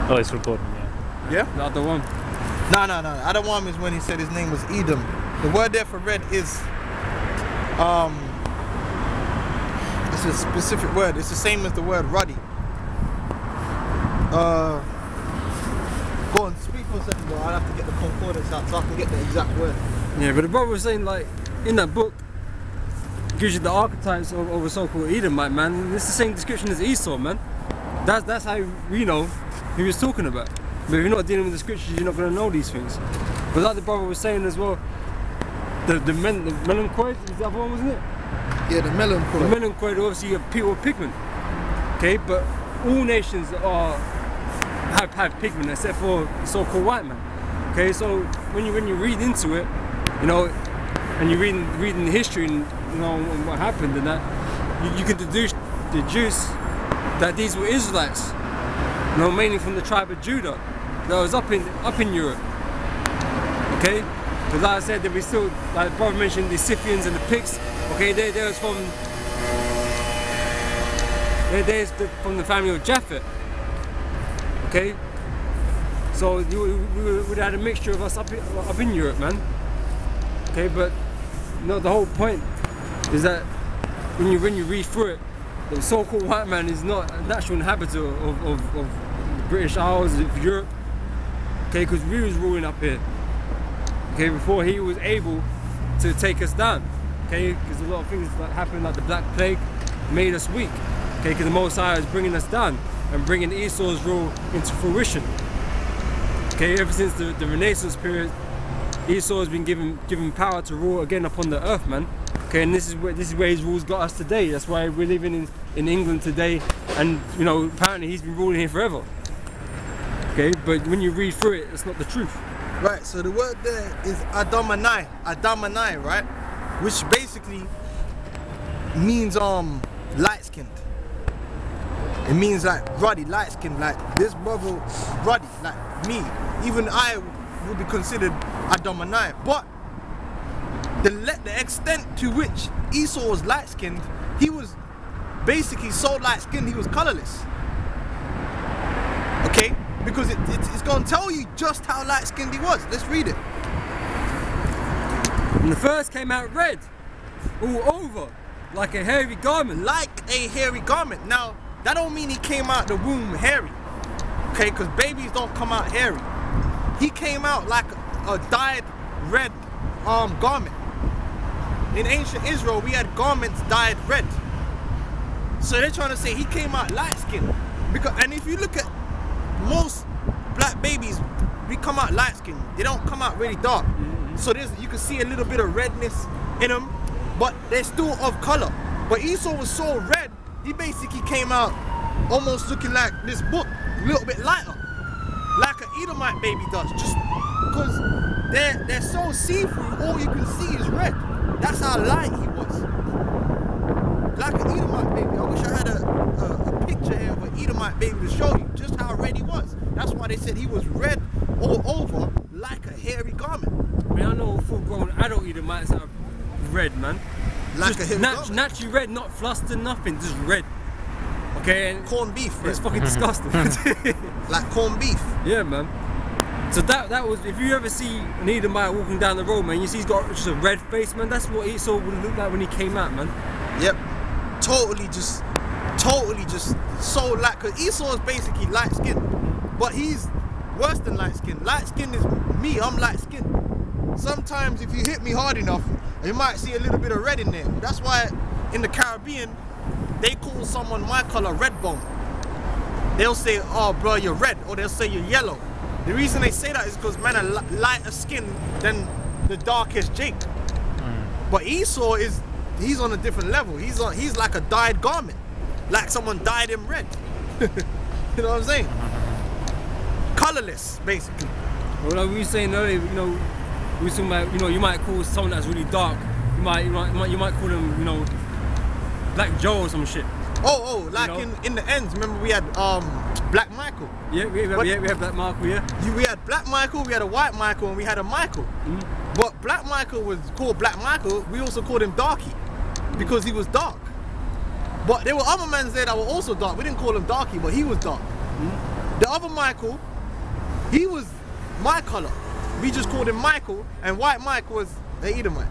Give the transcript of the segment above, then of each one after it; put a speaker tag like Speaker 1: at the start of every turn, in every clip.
Speaker 1: Oh, it's recording, yeah.
Speaker 2: Yeah?
Speaker 3: The other one.
Speaker 2: No. The other one is when he said his name was Edom. The word there for red is, it's a specific word. It's the same as the word ruddy. Go on, speak for a second, bro. I'll have to get the concordance out so I can get the exact word.
Speaker 3: Yeah, but the brother was saying, like, in that book, it gives you the archetypes of a so-called Edomite, man. It's the same description as Esau, man. That's how we know who he was talking about. But if you're not dealing with the scriptures, you're not going to know these things. But like the brother was saying as well, the melanchoid is the other one, wasn't it?
Speaker 2: Yeah, the melanchoid.
Speaker 3: The melanchoid, obviously, you have people with pigment. Okay, but all nations have pigment except for the so-called white man. Okay, so when you read into it, you know, and you're reading the history and you know what happened and that, you can deduce that these were Israelites, you know, mainly from the tribe of Judah, that was up in Europe. Okay, because like I said, that we still, like the brother mentioned, the Scythians and the Picts. Okay, they're from the family of Japhet. Okay, so we had a mixture of us up in Europe, man. Okay, but no, the whole point is that when you read through it, the so-called white man is not a natural inhabitant of the British Isles, of Europe. Okay, because we was ruling up here. Okay, before he was able to take us down. Okay, because a lot of things that happened, like the Black Plague, made us weak. Okay, because the Most High is bringing us down and bringing Esau's rule into fruition. Okay, ever since the Renaissance period, Esau has been given power to rule again upon the earth, man. Okay, and this is where his rules got us today. That's why we're living in England today, and you know, apparently he's been ruling here forever. Okay, but when you read through it, it's not the truth.
Speaker 2: Right, so the word there is Adamanai, right? Which basically means light-skinned. It means like ruddy, light-skinned, like this brother ruddy, like me. Even I would be considered Adamanai. But the extent to which Esau was light-skinned, he was basically so light-skinned he was colorless. Okay? Because it's going to tell you just how light-skinned he was. Let's read it.
Speaker 3: And the first came out red, all over, like a hairy garment.
Speaker 2: Like a hairy garment. Now, that don't mean he came out the womb hairy. Okay, because babies don't come out hairy. He came out like a dyed red garment. In ancient Israel, we had garments dyed red. So they're trying to say he came out light-skinned. And if you look at most black babies, we come out light-skinned. They don't come out really dark. So you can see a little bit of redness in them, but they're still of color. But Esau was so red, he basically came out almost looking like this book, a little bit lighter, like an Edomite baby does, just because they're so see-through, all you can see is red. That's how light he was. Like an Edomite baby. I wish I had a picture here of an Edomite baby to show you just how red he was. That's why they said he was red all over like a hairy garment.
Speaker 3: I mean, I know full-grown adult Edomites are red, man.
Speaker 2: Like a hairy garment.
Speaker 3: Naturally red, not flustered, nothing, just red. Okay, and
Speaker 2: corned beef.
Speaker 3: It's fucking disgusting.
Speaker 2: Like corned beef.
Speaker 3: Yeah, man. So that was, if you ever see an Edomite walking down the road, man, you see he's got just a red face, man. That's what Esau would look like when he came out, man.
Speaker 2: Yep. Totally just so light, because Esau is basically light skinned, but he's worse than light skinned. Light skinned is me, I'm light skinned. Sometimes if you hit me hard enough, you might see a little bit of red in there. That's why in the Caribbean, they call someone my color red bone. They'll say, oh bro, you're red, or they'll say you're yellow. The reason they say that is because men are lighter skinned than the darkest Jake. But Esau he's on a different level. He's like a dyed garment, like someone dyed him red. You know what I'm saying? Colorless, basically.
Speaker 3: Well, like we were saying earlier, you know, we were talking about, you know, you might call someone that's really dark. You might call them, you know, Black Joe or some shit.
Speaker 2: Oh, like you know? in the ends. Remember we had Black Michael.
Speaker 3: Yeah, we have Black Michael. Yeah.
Speaker 2: We had Black Michael, we had a White Michael, and we had a Michael. But Black Michael was called Black Michael. We also called him Darky because he was dark. But there were other men there that were also dark. We didn't call him Darky, but he was dark. The other Michael, he was my color. We just called him Michael, and White Mike was the Edomite.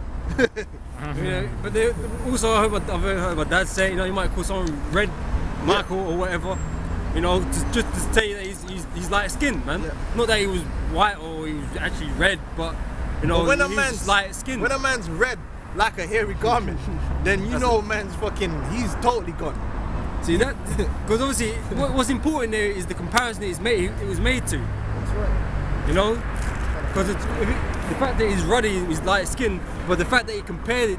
Speaker 3: Yeah, but they, also I've heard my dad say, you know, you might call someone Red Michael or whatever, you know, just to say that he's light skinned, man.
Speaker 2: Yeah.
Speaker 3: Not that he was white or he was actually red, but you know,
Speaker 2: But when
Speaker 3: he's just light skinned.
Speaker 2: when a man's red like a hairy garment, then you know man's fucking, he's totally gone.
Speaker 3: See that? Because obviously, what's important there is the comparison it was made to.
Speaker 2: That's right.
Speaker 3: You know, because the fact that he's ruddy, he's light skinned, but the fact that he compared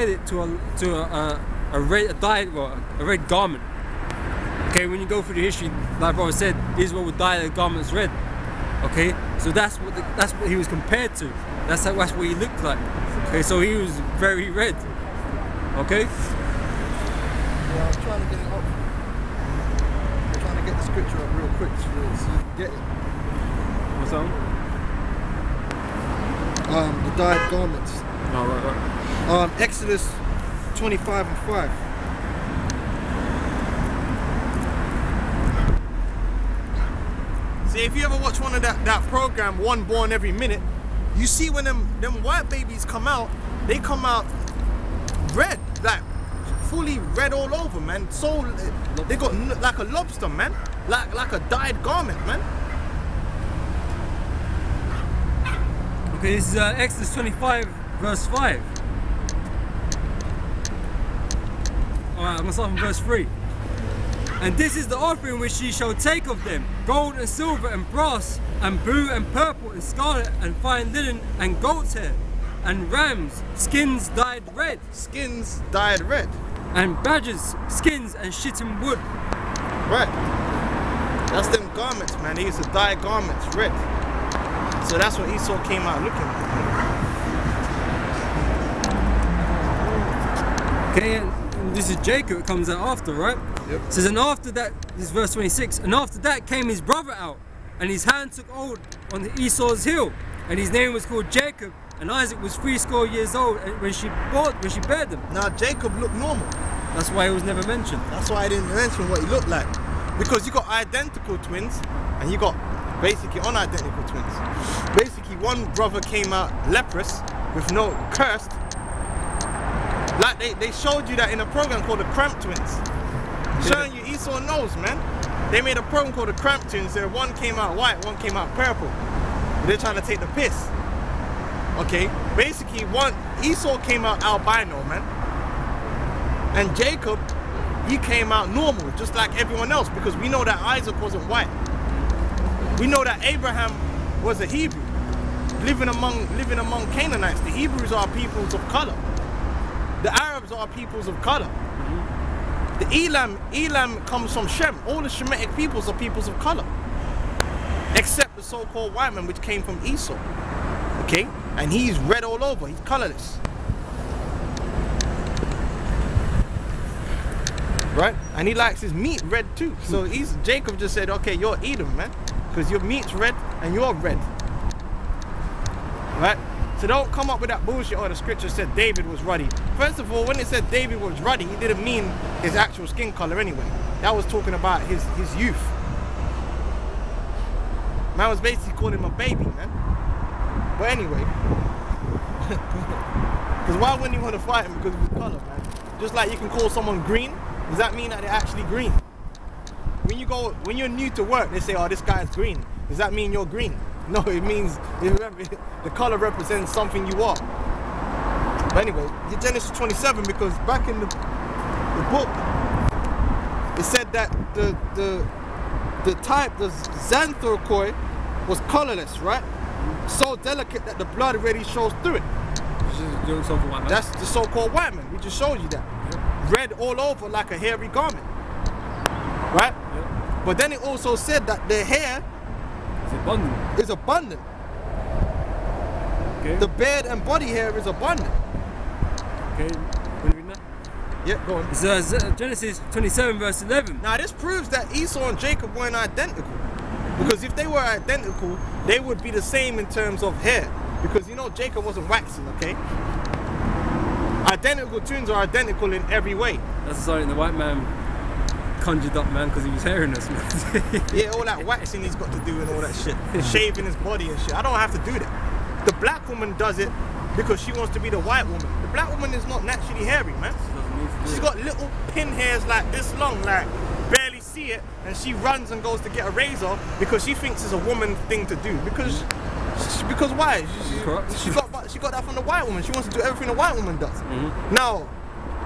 Speaker 3: it to a red garment. Okay, when you go through the history, like brother said, Israel would dye their garments red. Okay, so that's what he was compared to. That's what he looked like. Okay, so he was very red. Okay.
Speaker 2: Yeah, I'm trying to get it up. I'm trying to get the scripture up real quick so you can get it.
Speaker 3: What's that?
Speaker 2: The dyed garments.
Speaker 3: Oh, right.
Speaker 2: Exodus 25 and 5. See, if you ever watch one of that program, One Born Every Minute, you see when them white babies come out, they come out red, like fully red all over, man. So they got like a lobster, man, like a dyed garment, man.
Speaker 3: Okay, this is Exodus 25 verse 5. Alright, I'm gonna start from verse 3. And this is the offering which ye shall take of them: gold and silver and brass and blue and purple and scarlet and fine linen and goat's hair and rams, skins dyed red,
Speaker 2: Skins dyed red.
Speaker 3: and badgers, skins and shittim wood.
Speaker 2: Right. That's them garments, man. They used to dye garments red. So that's what Esau came out looking like.
Speaker 3: Okay, and this is Jacob, it comes out after, right?
Speaker 2: Yep.
Speaker 3: It says, and after that, this is verse 26, and after that came his brother out, and his hand took hold on Esau's heel, and his name was called Jacob, and Isaac was 80 years old when she bare them.
Speaker 2: Now Jacob looked normal.
Speaker 3: That's why he was never mentioned.
Speaker 2: That's why I didn't mention what he looked like. Because you got identical twins and you got basically unidentical twins. Basically one brother came out leprous with no cursed. Like they showed you that in a program called the Cramp Twins. Showing you Esau knows, man. They made a program called the Cramp Twins. There one came out white, one came out purple. They're trying to take the piss. Okay, basically Esau came out albino, man. And Jacob, he came out normal, just like everyone else, because we know that Isaac wasn't white. We know that Abraham was a Hebrew, living among Canaanites. The Hebrews are peoples of color. The Arabs are peoples of color. The Elam comes from Shem. All the Shemitic peoples are peoples of color, except the so-called white man, which came from Esau. Okay, and he's red all over. He's colorless. Right? And he likes his meat red too. So Jacob just said, okay, you're Edom, man, because your meat's red and you're red. Right? So don't come up with that bullshit, oh, the scripture said David was ruddy. First of all, when it said David was ruddy, it didn't mean his actual skin color anyway. That was talking about his youth. Man was basically calling him a baby, man. But anyway, because why wouldn't you want to fight him because of his color, man? Just like you can call someone green, does that mean that they're actually green? When you're new to work, they say, oh, this guy's green. Does that mean you're green? No, it means the color represents something you are. But anyway, Genesis 27, because back in the book, it said that the type, the xanthorchoi, was colorless, right? So delicate that the blood already shows through it. That's the so-called white man. We just showed you that. Yep. Red all over like a hairy garment. Right? Yep. But then it also said that the hair is abundant. Okay. The beard and body hair is abundant.
Speaker 3: Okay, want to read that?
Speaker 2: Yeah, go on.
Speaker 3: It's Genesis 27 verse 11.
Speaker 2: Now this proves that Esau and Jacob weren't identical. Because if they were identical, they would be the same in terms of hair. Because you know Jacob wasn't waxing, okay? Identical twins are identical in every way.
Speaker 3: That's something the white man conjured up, man, because he was hearing us, man.
Speaker 2: Yeah, all that waxing he's got to do and all that shit. Shaving his body and shit. I don't have to do that. The black woman does it because she wants to be the white woman. The black woman is not naturally hairy, man. She's got little pin hairs like this long, like barely see it, and she runs and goes to get a razor because she thinks it's a woman thing to do. Because why? She got that from the white woman. She wants to do everything the white woman does. Now,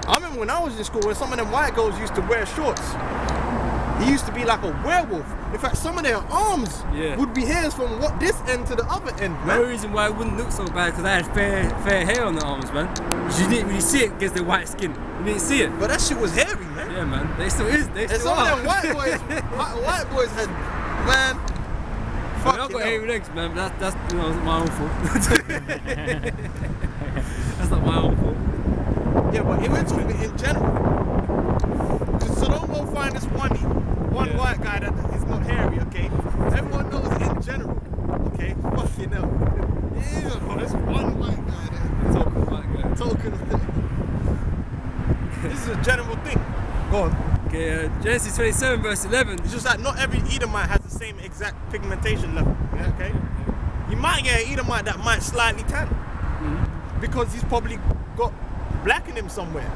Speaker 2: I remember when I was in school, when some of them white girls used to wear shorts. He used to be like a werewolf. In fact, some of their arms would be hairs from this end to the other end, man.
Speaker 3: The only reason why it wouldn't look so bad because I had fair hair on the arms, man. You didn't really see it against the white skin. You didn't see it.
Speaker 2: But that shit was hairy, man.
Speaker 3: Yeah, man. They still is. They still
Speaker 2: some
Speaker 3: are.
Speaker 2: of them white boys had, man.
Speaker 3: I've got hairy legs, man. But that's you know, my own fault. That's not my own fault.
Speaker 2: Yeah, but we're talking in general. So don't go find this one white guy that is not hairy, okay? Everyone knows in general, okay? Fucking hell. Yeah, there's one white guy there.
Speaker 3: Token white guy.
Speaker 2: Token thing. This is a general thing. Go on.
Speaker 3: Okay, Genesis 27 verse 11.
Speaker 2: It's just that not every Edomite has the same exact pigmentation level, okay? You might get an Edomite that might slightly tan because he's probably got black in him somewhere.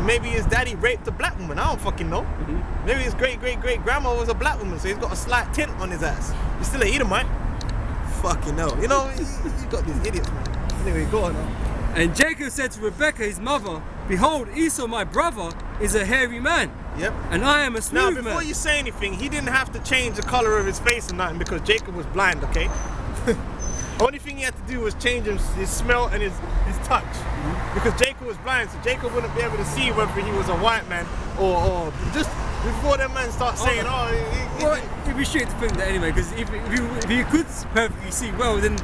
Speaker 2: Maybe his daddy raped a black woman, I don't fucking know. Maybe his great-great-great-grandma was a black woman, so he's got a slight tint on his ass. He's still an Edomite. Fucking hell. You know, you got these idiots, man. Anyway, go on now.
Speaker 3: And Jacob said to Rebekah, his mother, behold, Esau, my brother, is a hairy man.
Speaker 2: Yep.
Speaker 3: And I am a smooth man.
Speaker 2: Now, before you say anything, he didn't have to change the color of his face or nothing because Jacob was blind, okay? Only thing he had to do was change his smell and his touch. Because Jacob was blind, so Jacob wouldn't be able to see whether he was a white man or just before that man starts saying,
Speaker 3: well, it'd be straight to think that anyway, because if you could perfectly see well, then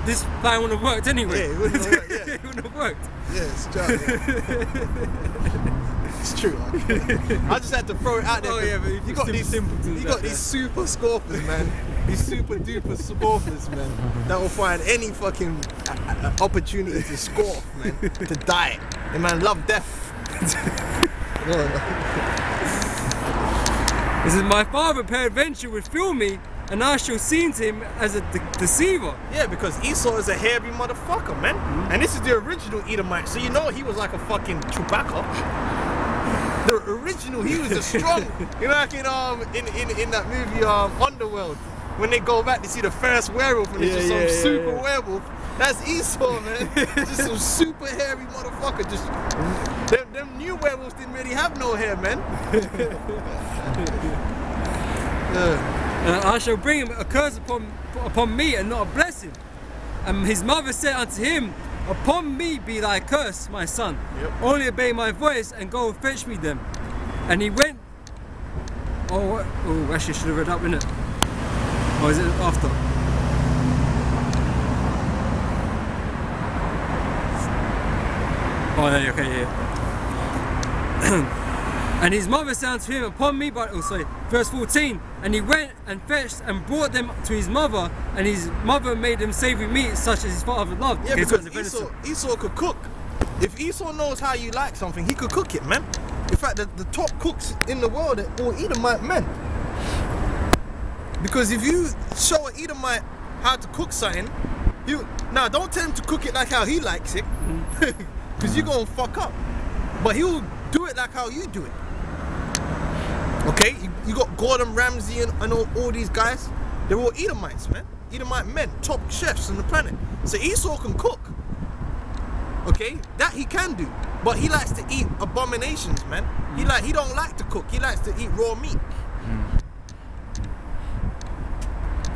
Speaker 3: this plan wouldn't have worked anyway.
Speaker 2: Yeah, it wouldn't have worked, yeah.
Speaker 3: It wouldn't have worked.
Speaker 2: Yeah, it's true. It's true. I just had to throw it out there.
Speaker 3: Oh yeah, but
Speaker 2: you got these super scorpions, man. These super duper scorpions, man. That will find any fucking opportunity to scorp, man. To die. The man love death.
Speaker 3: This is my father peradventure would fill me, and I shall seem to him as a deceiver.
Speaker 2: Yeah, because Esau is a hairy motherfucker, man. And this is the original Edomite, so you know he was like a fucking Chewbacca. The original, he was a strong, you know, like in that movie Underworld, when they go back to see the first werewolf and it's just some super werewolf. That's Esau, man. Just some super hairy motherfucker. Just them new werewolves didn't really have no hair, man.
Speaker 3: I shall bring him a curse upon me and not a blessing. And his mother said unto him, upon me be thy curse, my son. Only obey my voice and go fetch me them. And he went. Oh, actually, I should have read up, innit? Or is it after? Oh, yeah, okay, yeah. And his mother said unto him, upon me, but verse 14, and he went and fetched and brought them to his mother, and his mother made them savory meat such as his father loved.
Speaker 2: Yeah, because Esau could cook. If Esau knows how you like something, he could cook it, man. In fact, the top cooks in the world are all Edomite men. Because if you show an Edomite how to cook something, now don't tell him to cook it like how he likes it, because you're gonna fuck up. But he'll do it like how you do it. Okay, you got Gordon Ramsay and all these guys. They're all Edomites, man. Edomite men, top chefs on the planet. So Esau can cook. Okay, that he can do. But he likes to eat abominations, man. He don't like to cook. He likes to eat raw meat.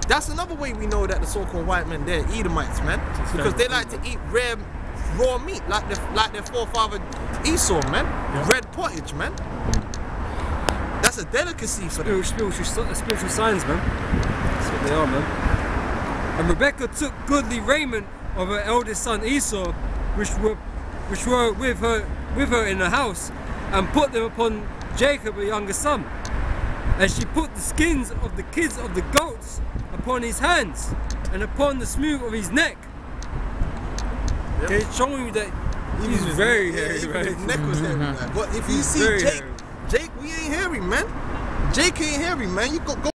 Speaker 2: That's another way we know that the so-called white men, they're Edomites, man. Because they like to eat raw meat, like their forefather Esau, man. Red pottage, man. That's a delicacy for them.
Speaker 3: Spiritual signs, man. That's what they are, man. And Rebekah took goodly raiment of her eldest son Esau, which were with her in the house, and put them upon Jacob, her younger son. And she put the skins of the kids of the goats upon his hands and upon the smooth of his neck. Okay, showing you that he's very hairy, right?
Speaker 2: His neck was hairy, man. But if you see Jake, we ain't hairy, man. Jake ain't hairy, man. You go